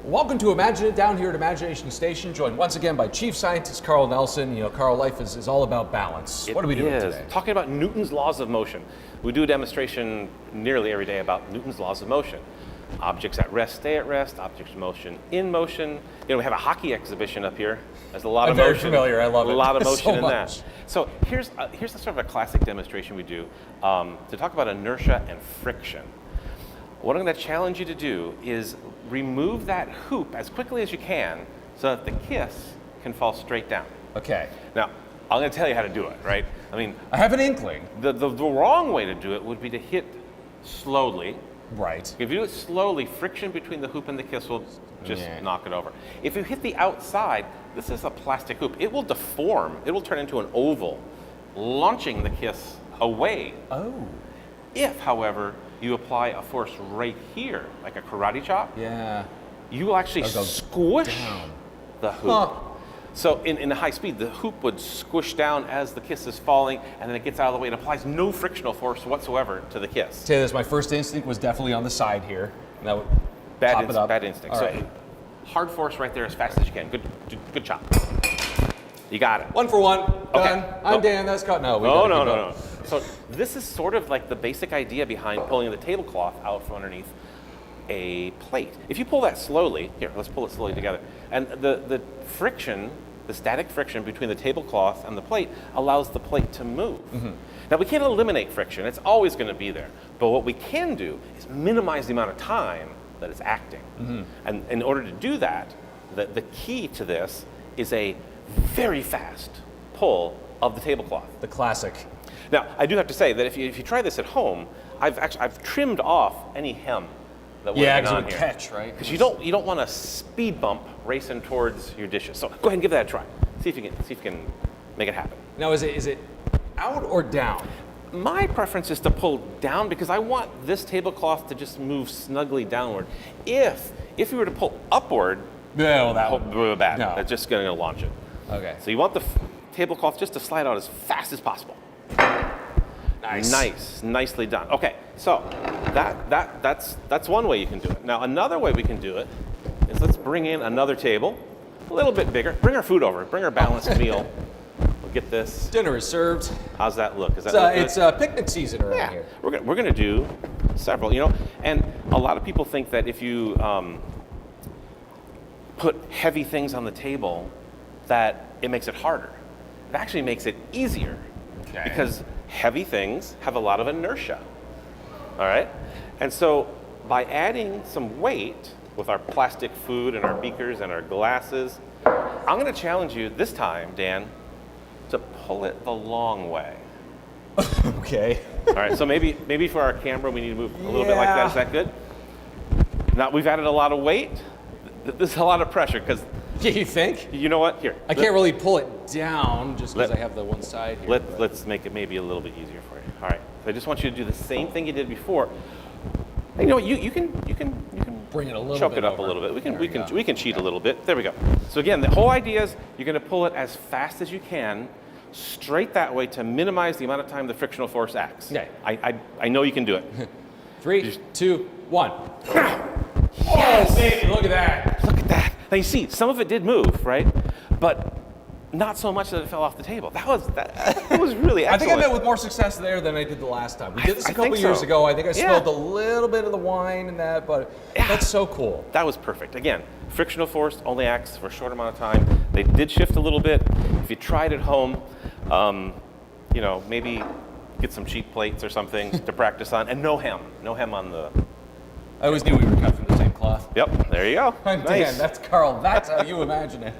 Welcome to Imagine It down here at Imagination Station, joined once again by Chief Scientist Carl Nelson. You know, Carl, life is all about balance. What are we doing today? Talking about Newton's laws of motion. We do a demonstration nearly every day about Newton's laws of motion. Objects at rest stay at rest, objects in motion in motion. You know, we have a hockey exhibition up here. There's a lot of motion. I'm very familiar, I love it. A lot of motion so in much. that. So here's a sort of a classic demonstration we do to talk about inertia and friction. What I'm going to challenge you to do is remove that hoop as quickly as you can so that the kiss can fall straight down. Okay. Now, I'm going to tell you how to do it, right? I mean, I have an inkling. The wrong way to do it would be to hit slowly. Right. If you do it slowly, friction between the hoop and the kiss will just knock it over. If you hit the outside, this is a plastic hoop. It will deform. It will turn into an oval, launching the kiss away. Oh. If, however, you apply a force right here, like a karate chop, you will actually squish the hoop. Huh. So in the high speed, the hoop would squish down as the kiss is falling, and then it gets out of the way. It applies no frictional force whatsoever to the kiss. Tell you this, my first instinct was definitely on the side here. And that would pop it up. Bad instinct. All So right. hard force right there as fast as you can. Good chop. You got it. 1 for 1. Done. Okay. I'm Dan. That's cut. No. No. So this is sort of like the basic idea behind pulling the tablecloth out from underneath a plate. If you pull that slowly, here, let's pull it slowly together. And the friction, the static friction between the tablecloth and the plate allows the plate to move. Mm-hmm. Now, we can't eliminate friction. It's always going to be there. But what we can do is minimize the amount of time that it's acting. Mm-hmm. And in order to do that, the key to this is a very fast pull of the tablecloth. The classic. Now, I do have to say that if you try this at home, I've trimmed off any hem that would have been on here. because it would catch, right? Because you don't want a speed bump racing towards your dishes. So go ahead and give that a try. See if you can make it happen. Now, is it out or down? My preference is to pull down because I want this tablecloth to just move snugly downward. If you were to pull upward, No, that would bad. No. That's just going to launch it. Okay. So you want the tablecloth just to slide out as fast as possible. Nice. Nicely done. Okay, so that's one way you can do it. Now another way we can do it is let's bring in another table, a little bit bigger. Bring our food over. Bring our balanced meal. We'll get this. Dinner is served. How's that look? Is that look good? It's picnic season around here. We're gonna do several. You know, and a lot of people think that if you put heavy things on the table, that it makes it harder. It actually makes it easier. Okay. Because heavy things have a lot of inertia, all right? And so by adding some weight with our plastic food and our beakers and our glasses, I'm gonna challenge you this time, Dan, to pull it the long way. Okay. All right, so maybe for our camera, we need to move a little bit like that. Is that good? Now, we've added a lot of weight. There's a lot of pressure because You think? you know what? Here. I can't really pull it down just because I have the one side here. Let's make it maybe a little bit easier for you. All right. So I just want you to do the same thing you did before. And you know what? You can Bring it a little choke bit it up over. a little bit. There We can cheat a little bit. There we go. So again, the whole idea is you're going to pull it as fast as you can, straight that way to minimize the amount of time the frictional force acts. Okay. I know you can do it. 3, 2, 1. Yes! Oh, baby, look at that. Look at that. Now you see, some of it did move, right? But not so much that it fell off the table. That was really excellent. I think I met with more success there than I did the last time. We did this a I couple think years so. ago. I think I spilled a little bit of the wine in that, but that's so cool. That was perfect. Again, frictional force only acts for a short amount of time. They did shift a little bit. If you tried at home, you know, maybe get some cheap plates or something to practice on, and no hem on the. I always knew we were cut from the same cloth. Yep, there you go. I'm Nice. Dan, that's Carl. That's how you imagine it.